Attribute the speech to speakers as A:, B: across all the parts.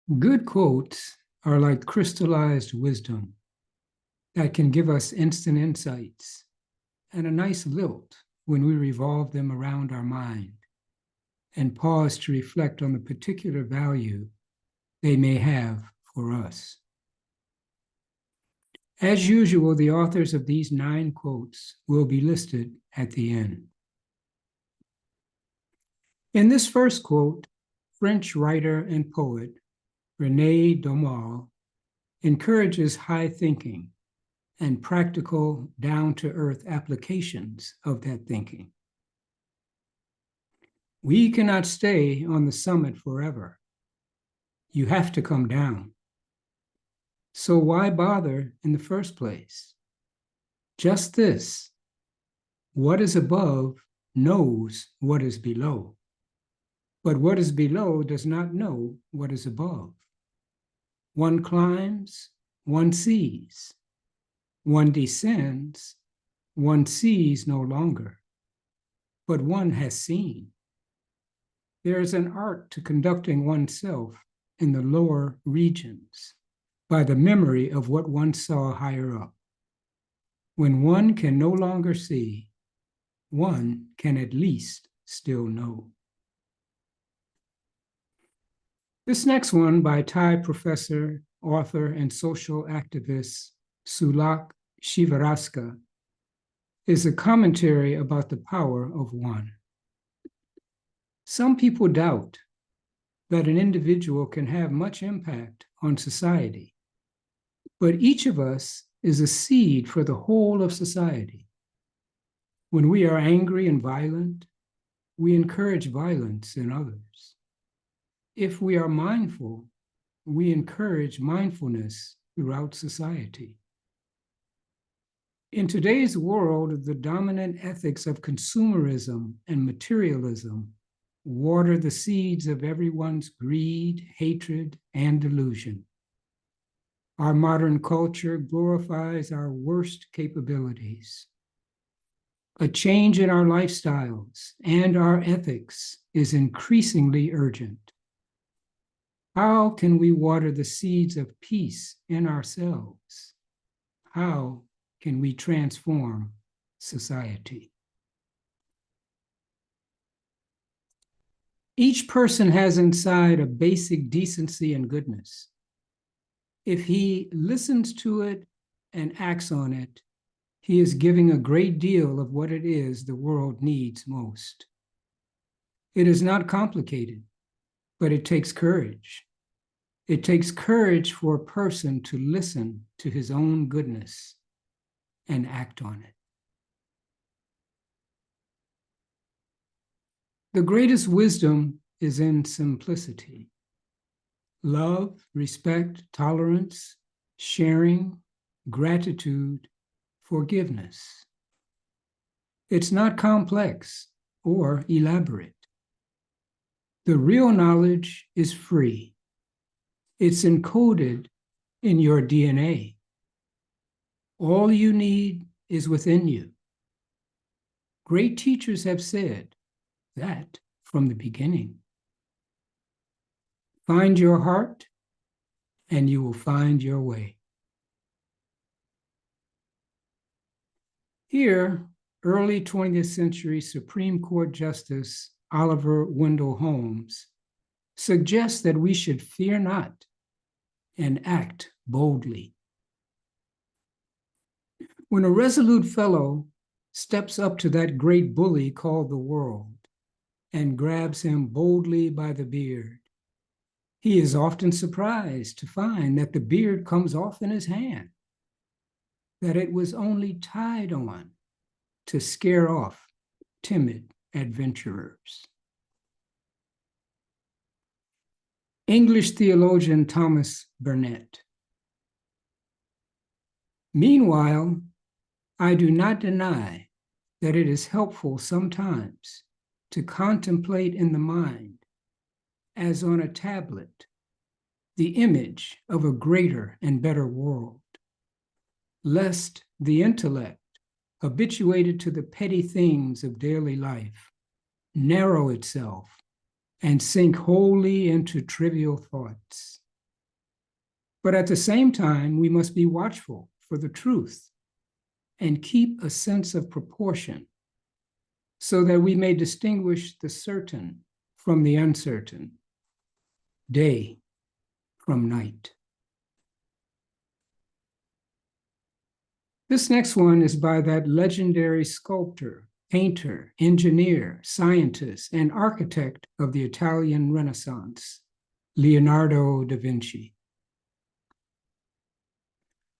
A: Good quotes are like crystallized wisdom that can give us instant insights and a nice lilt when we revolve them around our mind and pause to reflect on the particular value they may have for us. As usual, the authors of these 9 quotes will be listed at the end. In this first quote, French writer and poet René Daumal encourages high thinking and practical, down-to-earth applications of that thinking. We cannot stay on the summit forever. You have to come down. So why bother in the first place? Just this: what is above knows what is below, but what is below does not know what is above. One climbs, one sees. One descends, one sees no longer, but one has seen. There is an art to conducting oneself in the lower regions by the memory of what one saw higher up. When one can no longer see, one can at least still know. This next one by Thai professor, author, and social activist Sulak Shivaraska is a commentary about the power of one. Some people doubt that an individual can have much impact on society, but each of us is a seed for the whole of society. When we are angry and violent, we encourage violence in others. If we are mindful, we encourage mindfulness throughout society. In today's world, the dominant ethics of consumerism and materialism water the seeds of everyone's greed, hatred, and delusion. Our modern culture glorifies our worst capabilities. A change in our lifestyles and our ethics is increasingly urgent. How can we water the seeds of peace in ourselves? How can we transform society? Each person has inside a basic decency and goodness. If he listens to it and acts on it, he is giving a great deal of what it is the world needs most. It is not complicated, but it takes courage. It takes courage for a person to listen to his own goodness and act on it. The greatest wisdom is in simplicity. Love, respect, tolerance, sharing, gratitude, forgiveness. It's not complex or elaborate. The real knowledge is free. It's encoded in your DNA. All you need is within you. Great teachers have said that from the beginning. Find your heart, and you will find your way. Here, early 20th century Supreme Court Justice Oliver Wendell Holmes suggests that we should fear not and act boldly. When a resolute fellow steps up to that great bully called the world and grabs him boldly by the beard, he is often surprised to find that the beard comes off in his hand, that it was only tied on to scare off timid adventurers. English theologian Thomas Burnet. Meanwhile, I do not deny that it is helpful sometimes to contemplate in the mind, as on a tablet, the image of a greater and better world, lest the intellect, habituated to the petty things of daily life, narrow itself and sink wholly into trivial thoughts. But at the same time, we must be watchful for the truth and keep a sense of proportion so that we may distinguish the certain from the uncertain, day from night. This next one is by that legendary sculptor, painter, engineer, scientist, and architect of the Italian Renaissance, Leonardo da Vinci.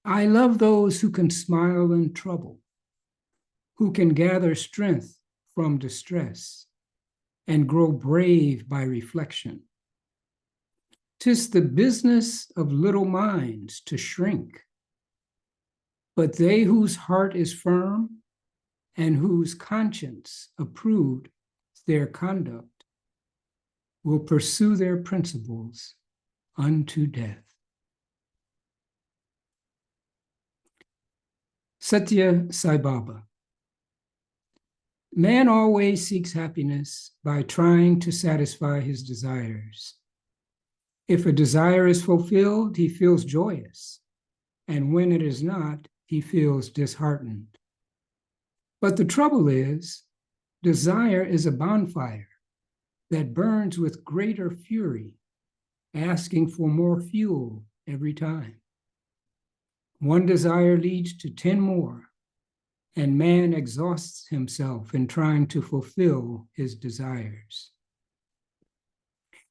A: I love those who can smile in trouble, who can gather strength from distress and grow brave by reflection. 'Tis the business of little minds to shrink, but they whose heart is firm and whose conscience approved their conduct will pursue their principles unto death. Satya Sai Baba. Man always seeks happiness by trying to satisfy his desires. If a desire is fulfilled, he feels joyous, and when it is not, he feels disheartened. But the trouble is, desire is a bonfire that burns with greater fury, asking for more fuel every time. One desire leads to 10 more, and man exhausts himself in trying to fulfill his desires.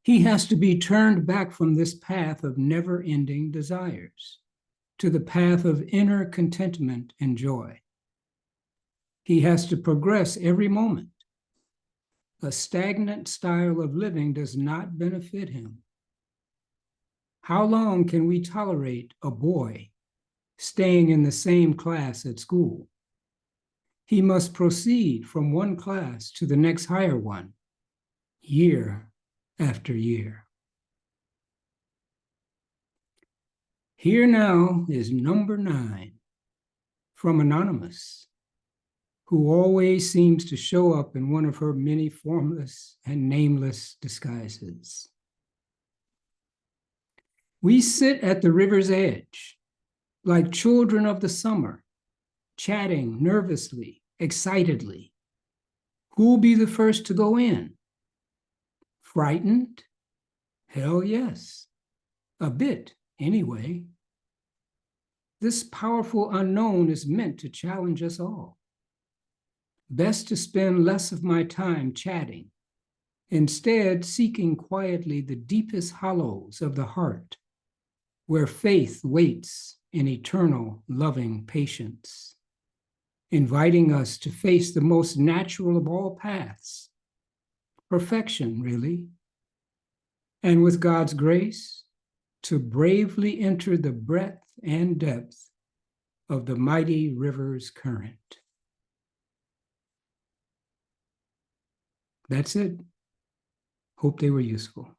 A: He has to be turned back from this path of never-ending desires to the path of inner contentment and joy. He has to progress every moment. A stagnant style of living does not benefit him. How long can we tolerate a boy staying in the same class at school? He must proceed from one class to the next higher one, year after year. Here now is number 9 from Anonymous, who always seems to show up in one of her many formless and nameless disguises. We sit at the river's edge, like children of the summer, chatting nervously, excitedly. Who'll be the first to go in? Frightened? Hell yes. A bit, anyway. This powerful unknown is meant to challenge us all. Best to spend less of my time chatting, instead seeking quietly the deepest hollows of the heart, where faith waits in eternal loving patience, inviting us to face the most natural of all paths, perfection, really, and with God's grace, to bravely enter the breadth and depth of the mighty river's current. That's it. Hope they were useful.